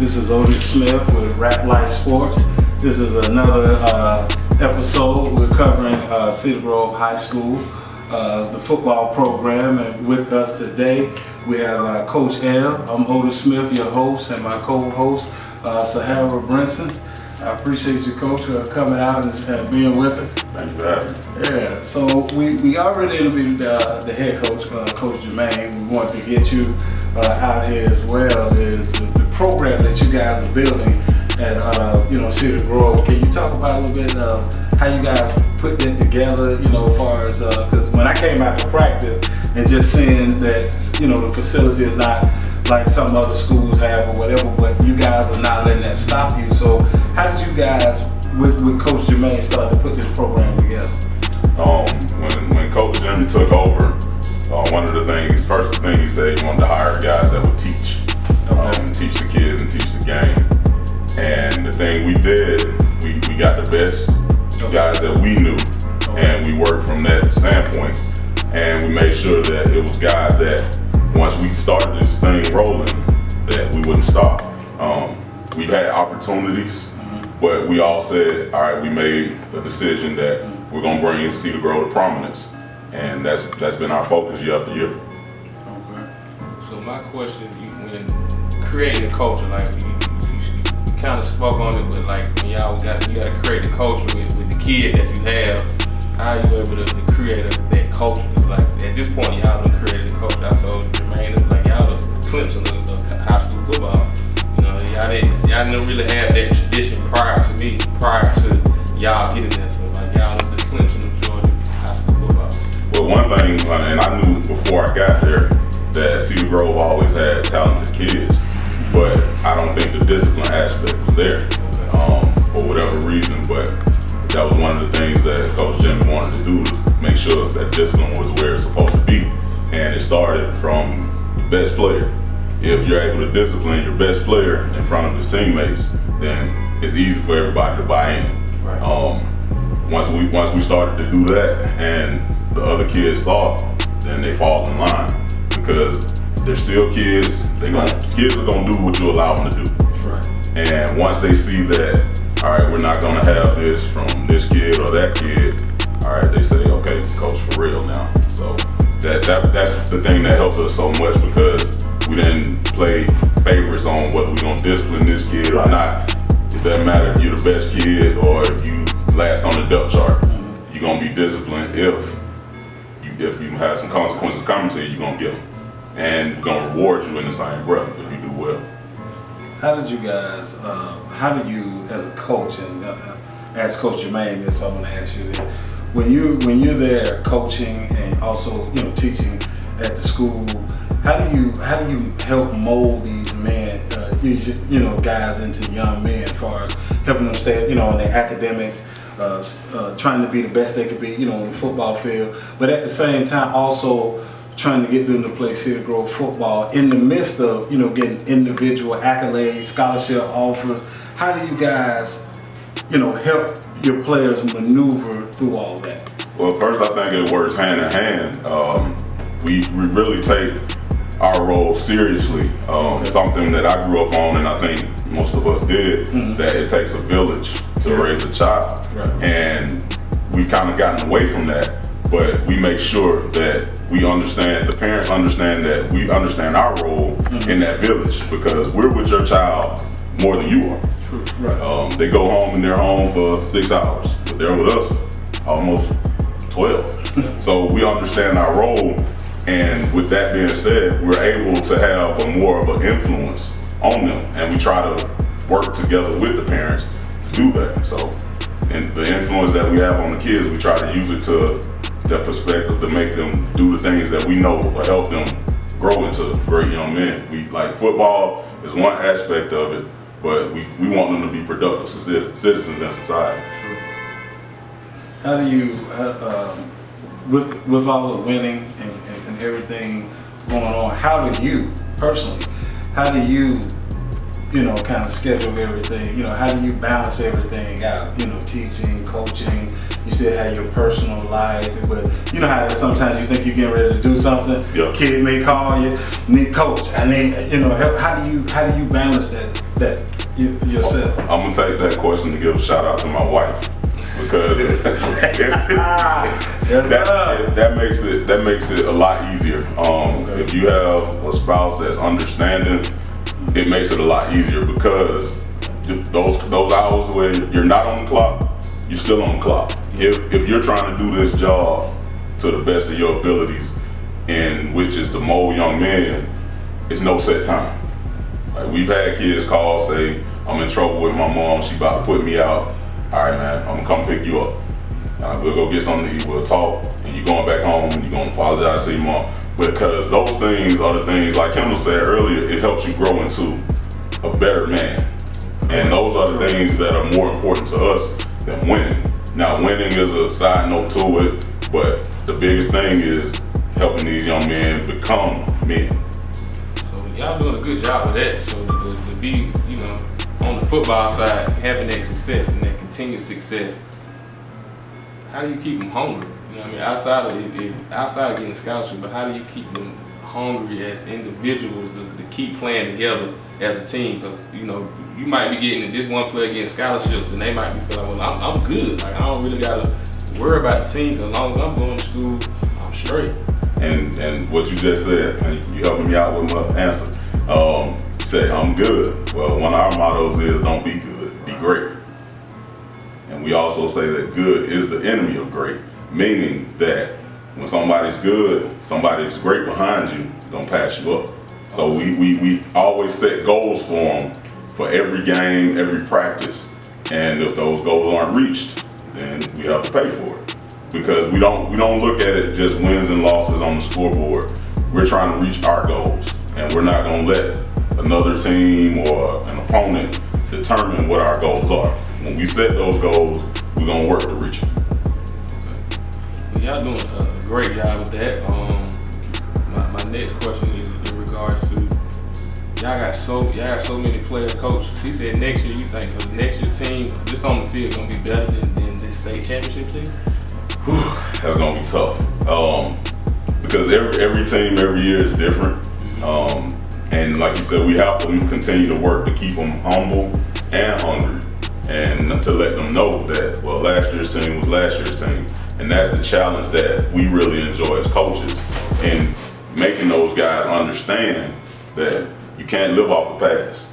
This is Otis Smith with RAPLife Sports. This is another episode. We're covering Cedar Grove High School, the football program, and with us today we have Coach L. I'm Otis Smith, your host, and my co-host, Sahara Brinson. I appreciate you, Coach, coming out and being with us. Thank you for having me. Yeah, so we already interviewed the head coach, Coach Jermaine. We want to get you out here as well. Is the program that you guys are building at Cedar Grove. Can you talk about a little bit of how you guys put that together? As far as because when I came out to practice and just seeing that the facility is not like some other schools have or whatever, but you guys are not letting that stop you. So how did you guys, with Coach Jermaine, start to put this program together? When Coach Jimmy took over, one of the things, first thing he said, he wanted to hire guys that would teach, teach the kids and teach the game. And the thing we did, we got the best guys that we knew, and we worked from that standpoint. And we made sure that it was guys that once we started this thing rolling, that we wouldn't stop. We've had opportunities, but we all said, all right, we made a decision that we're gonna bring Cedar Grove to prominence. And that's been our focus year after year. Okay. So my question, when creating a culture, like you kind of spoke on it, but like when you got to create a culture with the kid that you have, how are you able to create that culture? Like at this point, y'all done created a culture. I told Jermaine, like y'all the Clemson of high school football. Y'all didn't really have that tradition prior to y'all getting there. So like y'all the Clemson of Georgia high school football. Well, one thing, and I knew before I got there that Cedar Grove always had talented kids, but I don't think the discipline aspect was there for whatever reason. But that was one of the things that Coach Jimmy wanted to do, was make sure that discipline was where it's supposed to be. And it started from the best player. If you're able to discipline your best player in front of his teammates, then it's easy for everybody to buy in. Right. Once we started to do that, and the other kids saw it, then they fall in line, because they're still kids. Kids are gonna do what you allow them to do. That's right. And once they see that, all right, we're not gonna have this from this kid or that kid, all right, they say, okay, coach, for real now. So that's the thing that helped us so much, because we didn't play favorites on whether we're gonna discipline this kid or not. It doesn't matter if you're the best kid or if you last on the depth chart. You're gonna be disciplined if you have some consequences coming to you, you're gonna get them. And we're gonna reward you in the same breath if you do well. How did you guys, how do you as a coach, and as Coach Jermaine this, I want to ask you this, when you're there coaching and also teaching at the school, how do you help mold these men, these guys into young men, as far as helping them stay in their academics, trying to be the best they could be on the football field, but at the same time also trying to get them to play Cedar Grove football in the midst of getting individual accolades, scholarship offers? How do you guys help your players maneuver through all that? Well, first, I think it works hand in hand. We really take our role seriously. Something that I grew up on, and I think most of us did, that it takes a village to raise a child. Right. And we've kind of gotten away from that, but we make sure that we understand, the parents understand that we understand our role in that village, because we're with your child more than you are. True. Right. They go home and they're home for 6 hours, but they're with us almost 12. So we understand our role, and with that being said, we're able to have a more of an influence on them, and we try to work together with the parents to do that. So, and the influence that we have on the kids, we try to use it to that perspective to make them do the things that we know will help them grow into great young men. We like football is one aspect of it, but we want them to be productive citizens in society. True. How do you, with all the winning and everything going on, how do you personally, kind of schedule everything? How do you balance everything out? Teaching, coaching. You still have your personal life, but you know how sometimes you think you're getting ready to do something. Yep. Kid may call you, need coach. I need help. How do you balance that that yourself? I'm gonna take that question to give a shout out to my wife, because that makes it a lot easier. If you have a spouse that's understanding, it makes it a lot easier, because those hours where you're not on the clock, you're still on the clock. If you're trying to do this job to the best of your abilities, and which is to mold young men, it's no set time. Like, we've had kids call, say, I'm in trouble with my mom, she about to put me out. All right, man, I'm gonna come pick you up. We'll go get something to eat, we'll talk, and you're going back home and you're gonna apologize to your mom. Because those things are the things, like Kendall said earlier, it helps you grow into a better man. And those are the things that are more important to us than winning. Now, winning is a side note to it, but the biggest thing is helping these young men become men. So y'all doing a good job with that. So to be, on the football side, having that success and that continued success, how do you keep them hungry? Outside of getting scholarship, but how do you keep them hungry as individuals to keep playing together as a team? Because you might be getting this one player getting scholarships, and they might be feeling, well, I'm good. Like, I don't really gotta worry about the team. As long as I'm going to school, I'm straight. And what you just said, and you helping me out with my answer. Say I'm good. Well, one of our mottos is don't be good, be great. And we also say that good is the enemy of great, meaning that when somebody's good, somebody's great behind you, gonna pass you up. So we always set goals for them for every game, every practice. And if those goals aren't reached, then we have to pay for it. Because we don't look at it just wins and losses on the scoreboard. We're trying to reach our goals, and we're not gonna let another team or an opponent determine what our goals are. When we set those goals, we're gonna work to reach them. Okay. Well, y'all doing a great job with that. My next question is in regards to y'all got so many players, coach. He said next year you think so. Next year team, just on the field, gonna be better than this state championship team. That's gonna be tough. Because every team every year is different. And like you said, we have to continue to work to keep them humble and hungry, and to let them know that, well, last year's team was last year's team. And that's the challenge that we really enjoy as coaches, in making those guys understand that you can't live off the past.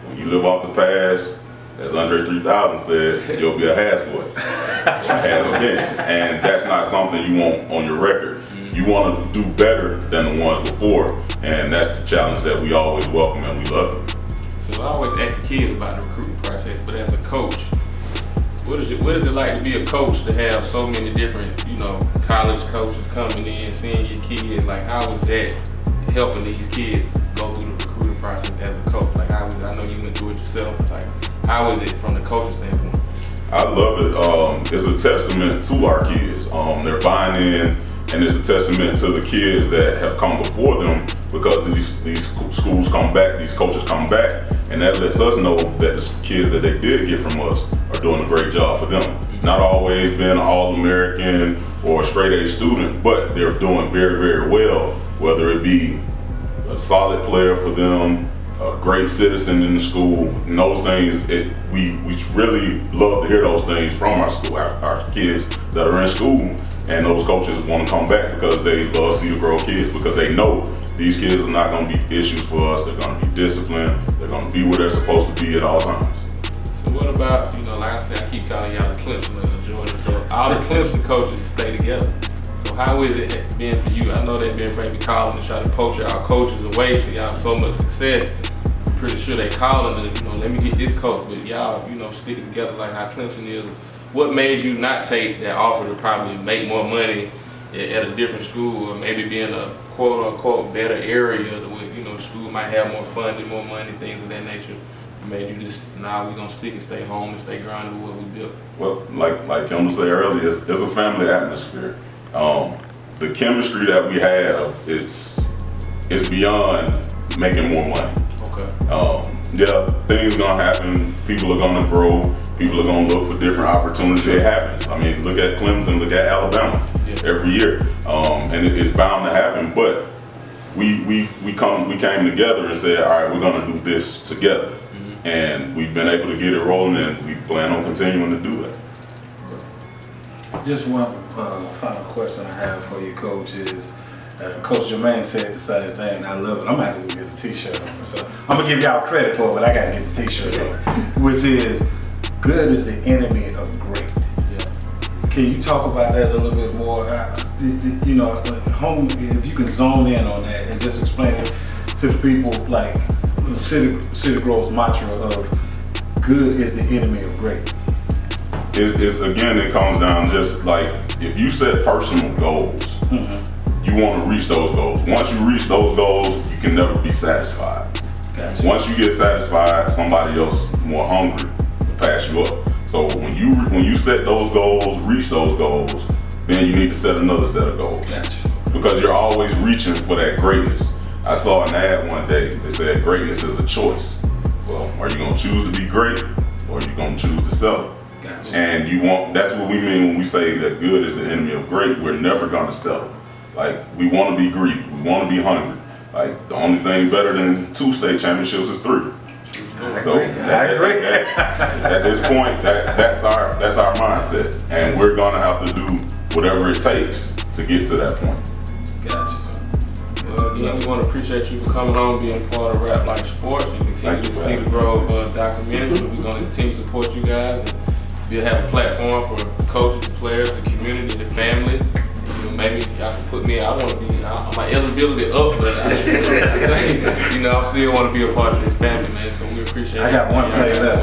When you live off the past, as Andre 3000 said, you'll be a has-what, has been. And that's not something you want on your record. You want to do better than the ones before, and that's the challenge that we always welcome and we love it. So I always ask the kids about the recruiting process, but as a coach, what is it like to be a coach, to have so many different, college coaches coming in, seeing your kids? Like, how is that helping these kids go through the recruiting process as a coach? Like, I know you went through it yourself. Like, how is it from the coaching standpoint? I love it. It's a testament to our kids. They're buying in, and it's a testament to the kids that have come before them, because these schools come back, these coaches come back, and that lets us know that the kids that they did get from us are doing a great job for them. Not always been an All-American or a straight-A student, but they're doing very, very well, whether it be a solid player for them, a great citizen in the school, and those things, we really love to hear those things from our school, our kids that are in school, and those coaches want to come back because they love Cedar Grove kids, because they know these kids are not going to be issues for us. They're going to be disciplined. They're going to be where they're supposed to be at all times. So what about, like I said, I keep calling y'all the Clemson of Georgia, so all the Clemson coaches stay together. So how is it been for you? I know they've been maybe calling to try to poach y'all coaches away, so y'all have so much success. I'm pretty sure they calling to, let me get this coach, but y'all, sticking together like how Clemson is. What made you not take that offer to probably make more money at a different school, or maybe be in a quote-unquote better area where, school might have more funding, more money, things of that nature? It made you just, we're going to stick and stay home and stay grounded with what we built? Well, like Kendall said earlier, it's a family atmosphere. The chemistry that we have, it's beyond making more money. Okay. Yeah, things gonna happen. People are gonna grow. People are gonna look for different opportunities. It happens. I mean, look at Clemson, look at Alabama every year, and it's bound to happen. But we came together and said, all right, we're gonna do this together. and we've been able to get it rolling, and we plan on continuing to do that. Just one final question I have for you, Coach, is Coach Jermaine said the same thing, and I love it. I'm gonna have to go get a t-shirt on it. So I'm gonna give y'all credit for it, but I gotta get the t-shirt on, which is, good is the enemy of great. Yeah. Can you talk about that a little bit more? You know, home, if you can zone in on that and just explain it to the people, like Cedar Grove's mantra of good is the enemy of great. It's again, it comes down just like, if you set personal goals, you want to reach those goals. Once you reach those goals, you can never be satisfied. Gotcha. Once you get satisfied, somebody else more hungry will pass you up. So when you set those goals, reach those goals, then you need to set another set of goals. Gotcha. Because you're always reaching for that greatness. I saw an ad one day that said greatness is a choice. Well, are you gonna choose to be great, or are you gonna choose to settle? Gotcha. And that's what we mean when we say that good is the enemy of great. We're never gonna settle. Like, we wanna be greedy, we wanna be hungry. Like, the only thing better than 2 state championships is 3. So I agree. at this point, that's our mindset, and we're gonna have to do whatever it takes to get to that point. Gotcha. Well, again, we want to appreciate you for coming on, being part of RAPLife Sports. You continue Thank to you, see the Grove documentary. We're going to continue to support you guys, and we'll have a platform for coaches, the players, the community, the family. You know, maybe y'all can put me. I want to be. My eligibility up, but you know, I still want to be a part of this family, man. So we appreciate. I got one play left.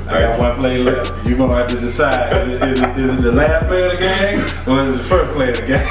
I got one play left. You're gonna have to decide: is it the last play of the game, or is it the first play of the game?